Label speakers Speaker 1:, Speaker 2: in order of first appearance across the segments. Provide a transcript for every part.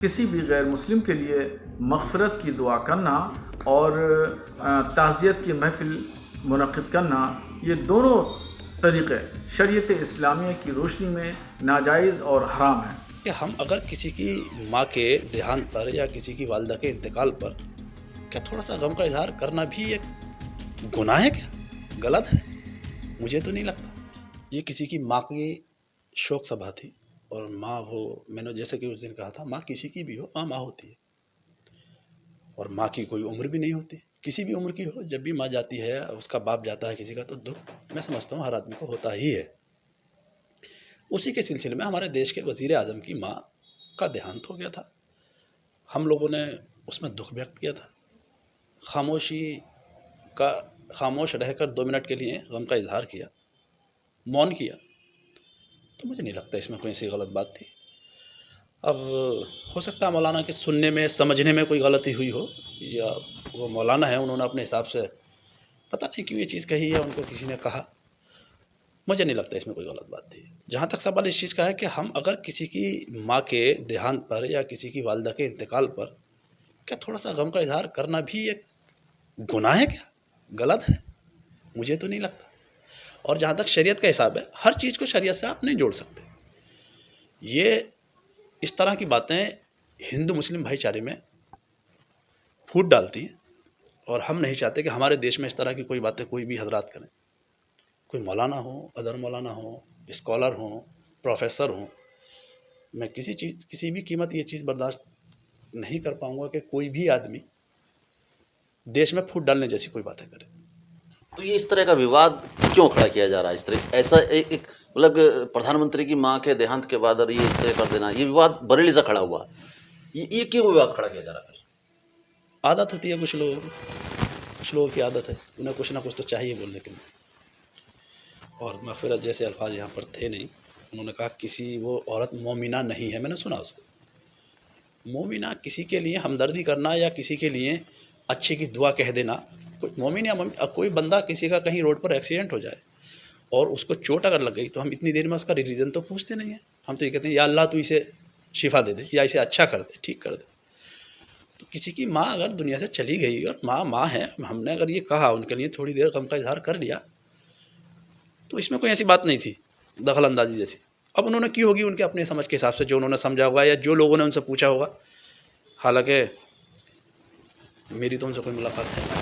Speaker 1: किसी भी गैर मुस्लिम के लिए मग़फ़िरत की दुआ करना और ताज़ियत की महफ़िल मुनक़्क़िद करना, ये दोनों तरीक़े शरीयत इस्लामिया की रोशनी में नाजायज़ और हराम हैं।
Speaker 2: कि हम अगर किसी की माँ के देहांत पर या किसी की वालिदा के इंतकाल पर क्या थोड़ा-सा गम का इज़हार करना भी एक गुनाह है क्या? गलत है? मुझे तो नहीं लगता। ये किसी की माँ की शोक सभा थी और माँ वो मैंने जैसे कि उस दिन कहा था, माँ किसी की भी हो, माँ होती है और माँ की कोई उम्र भी नहीं होती। किसी भी उम्र की हो, जब भी माँ जाती है, उसका बाप जाता है किसी का, तो दुःख मैं समझता हूँ हर आदमी को होता ही है। उसी के सिलसिले में हमारे देश के वज़ीर आज़म की माँ का देहांत हो गया था। हम लोगों ने उसमें दुःख व्यक्त किया था। खामोशी का खामोश रहकर 2 मिनट के लिए गम का इज़हार किया, मौन किया, तो मुझे नहीं लगता इसमें कोई ऐसी गलत बात थी। अब हो सकता है मौलाना के सुनने में, समझने में कोई गलती हुई हो, या वो मौलाना है, उन्होंने अपने हिसाब से पता नहीं क्यों ये चीज़ कही या उनको किसी ने कहा। मुझे नहीं लगता इसमें कोई गलत बात थी। जहाँ तक सवाल इस चीज़ का है कि हम अगर किसी की माँ के देहांत पर या किसी की वालिदा के इंतकाल पर क्या थोड़ा-सा गम का इज़हार करना भी एक गुनाह है क्या? गलत है? मुझे तो नहीं लगता। और जहाँ तक शरीयत का हिसाब है, हर चीज़ को शरीयत से आप नहीं जोड़ सकते। ये इस तरह की बातें हिंदू मुस्लिम भाईचारे में फूट डालती हैं और हम नहीं चाहते कि हमारे देश में इस तरह की कोई बातें कोई भी हज़रात करें। कोई मौलाना हो, अदर मौलाना हो, स्कॉलर हों, प्रोफ़ेसर हों, मैं किसी भी कीमत ये चीज़ बर्दाश्त नहीं कर पाऊँगा कि कोई भी आदमी देश में फूट डालने जैसी कोई बातें करे।
Speaker 3: तो ये इस तरह का विवाद क्यों खड़ा किया जा रहा है? इस तरह ऐसा एक एक मतलब प्रधानमंत्री की माँ के देहांत के बाद और ये इस तरह कर देना, ये विवाद बरेली से खड़ा हुआ है। ये क्यों विवाद खड़ा किया जा रहा है?
Speaker 2: आदत होती है कुछ लोगों की आदत है, उन्हें कुछ ना कुछ तो चाहिए बोलने के लिए। और मग़फ़िरत जैसे अल्फ़ाज़ यहाँ पर थे नहीं। उन्होंने कहा किसी वो औरत मोमिना नहीं है, मैंने सुना उसको। मोमिना किसी के लिए हमदर्दी करना या किसी के लिए अच्छे की दुआ कह देना, कोई मोमिन या कोई बंदा किसी का कहीं रोड पर एक्सीडेंट हो जाए और उसको चोट अगर लग गई, तो हम इतनी देर में उसका रीज़न तो पूछते नहीं हैं। हम तो ये कहते हैं या अल्लाह तू इसे शिफ़ा दे दे या इसे अच्छा कर दे, ठीक कर दे। तो किसी की माँ अगर दुनिया से चली गई और माँ है, हमने अगर ये कहा उनके लिए थोड़ी देर गम का इज़हार कर लिया, तो इसमें कोई ऐसी बात नहीं थी दखल अंदाज़ी जैसी। अब उन्होंने की होगी उनके अपने समझ के हिसाब से, जो उन्होंने समझा होगा या जो लोगों ने उनसे पूछा होगा। हालाँकि मेरी तो उनसे कोई मुलाकात है नहीं।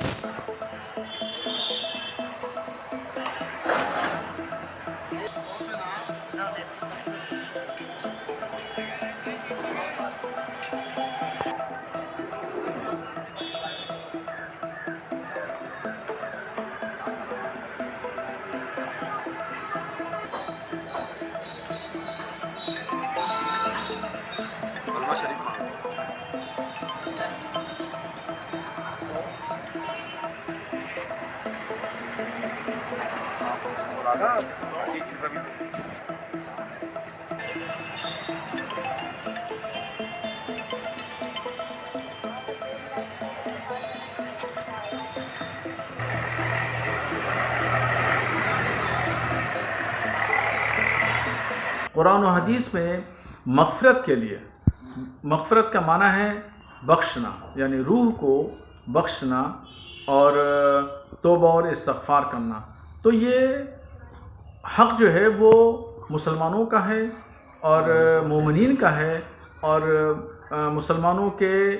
Speaker 4: कलमा शरीफ मांगो।
Speaker 1: कुरान और हदीस में मग़फ़िरत के लिए, मग़फ़िरत का माना है बख्शना, यानी रूह को बख्शना और तौबा और इस्तिग़फ़ार करना। तो ये हक़ जो है वो मुसलमानों का है और मोमिनीन का है, और मुसलमानों के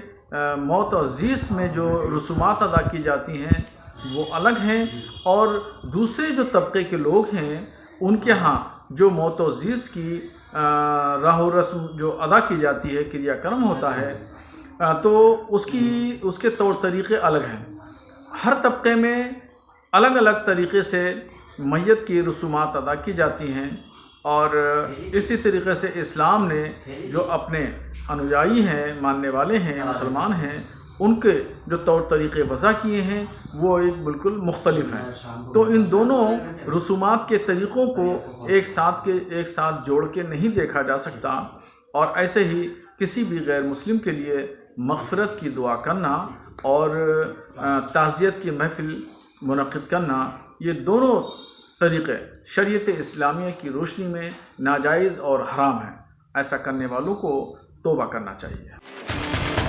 Speaker 1: मौत और ज़ीस में जो रसूमात अदा की जाती हैं वो अलग हैं, और दूसरे जो तबके के लोग हैं उनके यहाँ जो मौत और ज़ीस की राह रस्म जो अदा की जाती है, क्रियाक्रम होता है, तो उसके तौर तरीक़े अलग हैं। हर तबके में अलग अलग तरीक़े से मैयत की रसूमात अदा की जाती हैं, और इसी तरीक़े से इस्लाम ने जो अपने अनुयायी हैं, मानने वाले हैं, मुसलमान हैं, उनके जो तौर तरीक़े वज़ा किए हैं वो एक बिल्कुल मुख्तलिफ हैं। तो इन दोनों रसूमात के तरीक़ों को एक साथ जोड़ के नहीं देखा जा सकता, और ऐसे ही किसी भी गैर मुस्लिम के लिए मग़फ़िरत की दुआ करना और ताज़ियत की महफ़िल मुनक़्क़िद करना, ये दोनों तरीक़े शरीयत इस्लामिया की रोशनी में नाजायज़ और हराम हैं। ऐसा करने वालों को तौबा करना चाहिए।